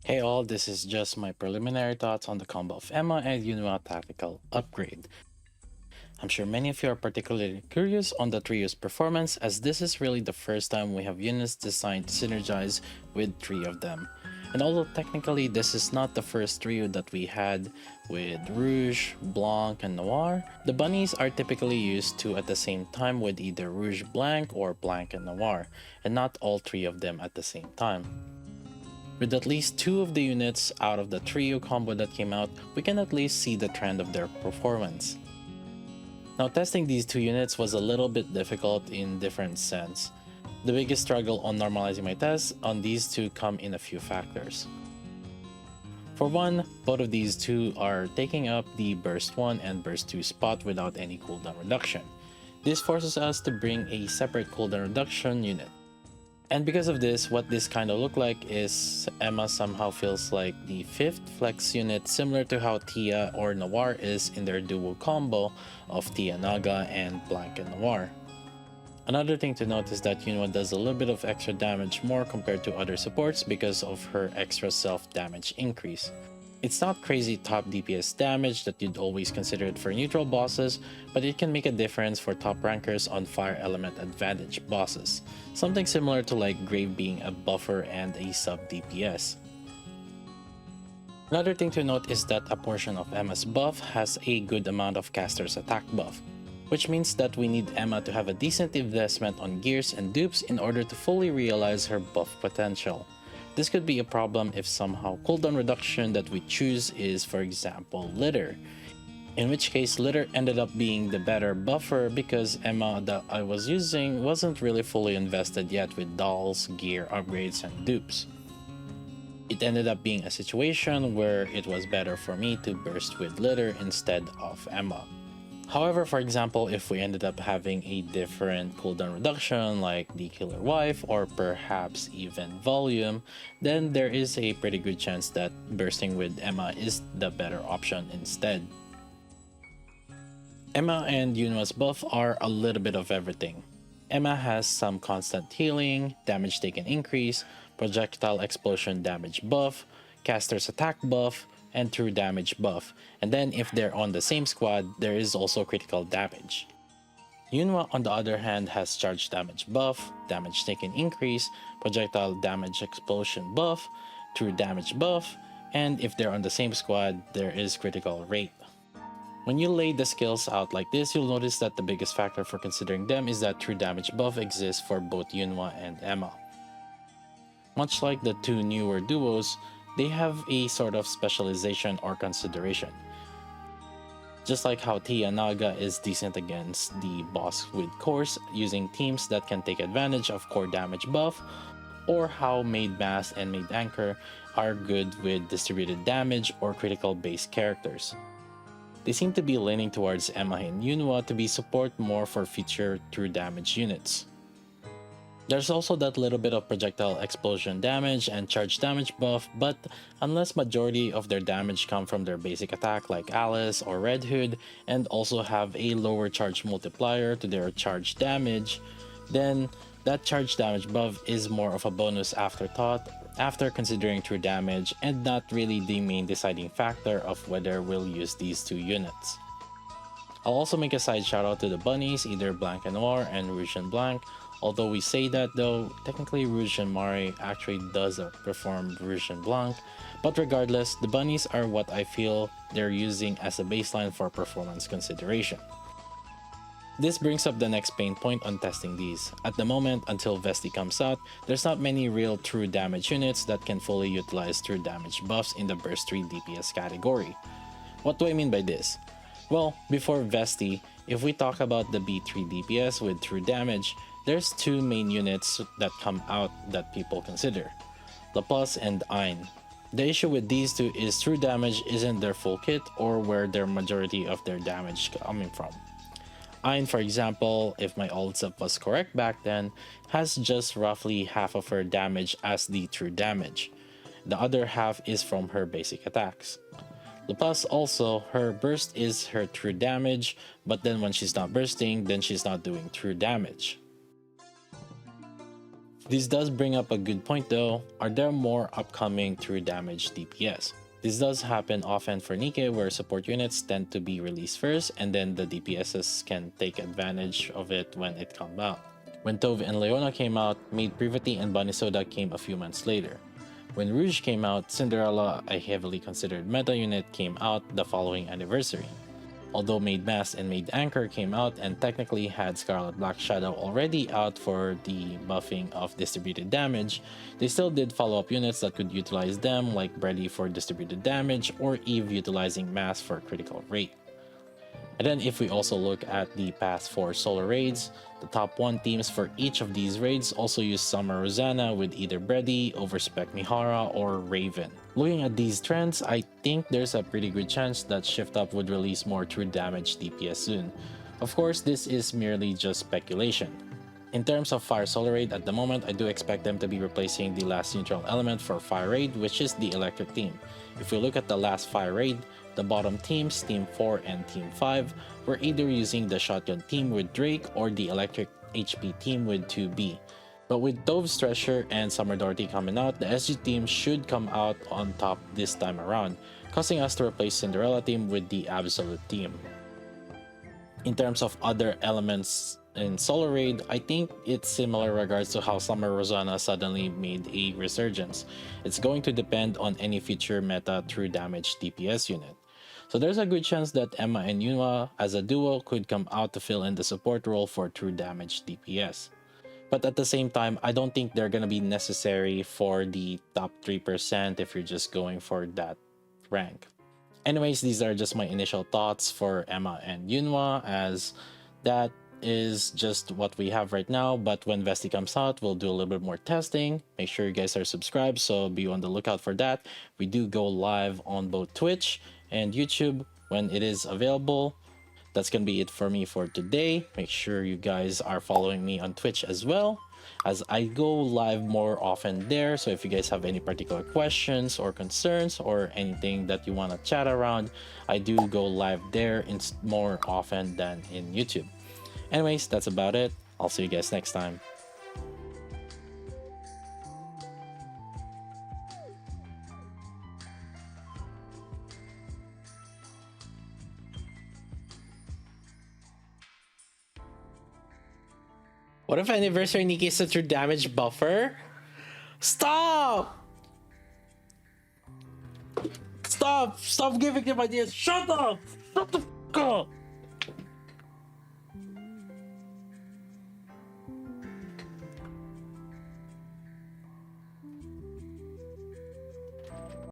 Hey all, this is just my preliminary thoughts on the combo of Emma and Eunhwa tactical upgrade. I'm sure many of you are particularly curious on the trio's performance, as this is really the first time we have units designed to synergize with three of them. And although technically this is not the first trio that we had with Rouge, Blanc, and Noir, the bunnies are typically used to at the same time with either Rouge Blanc or Blanc and Noir, and not all three of them at the same time. With at least two of the units out of the trio combo that came out, we can at least see the trend of their performance. Now, testing these two units was a little bit difficult in different sense. The biggest struggle on normalizing my tests on these two come in a few factors. For one, both of these two are taking up the burst 1 and burst 2 spot without any cooldown reduction. This forces us to bring a separate cooldown reduction unit. And because of this, what this kind of look like is Emma somehow feels like the 5th flex unit, similar to how Tia or Noir is in their duo combo of Tia Naga and Blanc and Noir. Another thing to note is that Eunhwa does a little bit of extra damage more compared to other supports because of her extra self damage increase. It's not crazy top DPS damage that you'd always consider it for neutral bosses, but it can make a difference for top rankers on fire element advantage bosses. Something similar to like Grave being a buffer and a sub DPS. Another thing to note is that a portion of Emma's buff has a good amount of caster's attack buff, which means that we need Emma to have a decent investment on gears and dupes in order to fully realize her buff potential. This could be a problem if somehow cooldown reduction that we choose is, for example, litter. In which case, litter ended up being the better buffer because Emma that I was using wasn't really fully invested yet with dolls, gear upgrades, and dupes. It ended up being a situation where it was better for me to burst with litter instead of Emma. However, for example, if we ended up having a different cooldown reduction like the Killer Wife or perhaps even Volume, then there is a pretty good chance that bursting with Emma is the better option instead. Emma and Eunhwa's buff are a little bit of everything. Emma has some constant healing, damage taken increase, projectile explosion damage buff, caster's attack buff, and true damage buff, and then if they're on the same squad, there is also critical damage. Eunhwa on the other hand has charge damage buff, damage taken increase, projectile damage explosion buff, true damage buff, and if they're on the same squad, there is critical rate. When you lay the skills out like this, you'll notice that the biggest factor for considering them is that true damage buff exists for both Eunhwa and Emma. Much like the two newer duos, they have a sort of specialization or consideration. Just like how Tia Naga is decent against the boss with cores using teams that can take advantage of core damage buff, or how Maid Mast and Maid Anchor are good with distributed damage or critical based characters. They seem to be leaning towards Emma and Eunhwa to be support more for future true damage units. There's also that little bit of projectile explosion damage and charge damage buff, but unless majority of their damage come from their basic attack like Alice or Red Hood and also have a lower charge multiplier to their charge damage, then that charge damage buff is more of a bonus afterthought after considering true damage and not really the main deciding factor of whether we'll use these two units. I'll also make a side shout out to the bunnies, either Blanc and Noir and Rouge and Blanc. Although we say that though, technically Rouge and Mari actually does outperform Rouge and Blanc, but regardless, the bunnies are what I feel they're using as a baseline for performance consideration. This brings up the next pain point on testing these. At the moment, until Vesti comes out, there's not many real true damage units that can fully utilize true damage buffs in the burst 3 DPS category. What do I mean by this? Well, before Vesti, if we talk about the B3 DPS with true damage, there's two main units that come out that people consider, Laplace and Ein. The issue with these two is true damage isn't their full kit or where their majority of their damage coming from. Ein, for example, if my old setup was correct back then, has just roughly half of her damage as the true damage. The other half is from her basic attacks. Plus also, her burst is her true damage, but then when she's not bursting, then she's not doing true damage. This does bring up a good point though. Are there more upcoming true damage DPS? This does happen often for Nikke, where support units tend to be released first and then the DPSs can take advantage of it when it comes out. When Tove and Leona came out, Maid Privity and Bunny Soda came a few months later. When Rouge came out, Cinderella, a heavily considered meta unit, came out the following anniversary. Although Maid Mast and Maid Anchor came out and technically had Scarlet Black Shadow already out for the buffing of distributed damage, they still did follow-up units that could utilize them, like Bready for distributed damage or Eve utilizing Mast for critical rate. And then if we also look at the past 4 solo raids, the top 1 teams for each of these raids also use Summer Rosanna with either Bready, overspec Mihara, or Raven. Looking at these trends, I think there's a pretty good chance that Shift Up would release more true damage DPS soon. Of course, this is merely just speculation. In terms of Fire Solo Raid, at the moment, I do expect them to be replacing the last neutral element for Fire Raid, which is the Electric team. If we look at the last Fire Raid, the bottom teams, Team 4 and Team 5, were either using the Shotgun team with Drake or the Electric HP team with 2B. But with Tove's Treasure and Summer Dorothy coming out, the SG team should come out on top this time around, causing us to replace Cinderella team with the Absolute team. In terms of other elements in Solo Raid, I think it's similar regards to how Summer Rosanna suddenly made a resurgence. It's going to depend on any future meta true damage DPS unit. So there's a good chance that Emma and Eunhwa as a duo could come out to fill in the support role for true damage DPS. But at the same time, I don't think they're gonna be necessary for the top 3% if you're just going for that rank. Anyways, these are just my initial thoughts for Emma and Eunhwa, as that is just what we have right now. But when Vesti comes out, we'll do a little bit more testing. Make sure you guys are subscribed, so be on the lookout for that. We do go live on both Twitch and YouTube when it is available. That's gonna be it for me for today. Make sure you guys are following me on Twitch as well, as I go live more often there. So if you guys have any particular questions or concerns or anything that you want to chat around, I do go live there more often than in YouTube. Anyways, that's about it. I'll see you guys next time. What if Anniversary Nikke is such a damage buffer? Stop! Stop! Stop giving them ideas! Shut up! Shut the f*** up!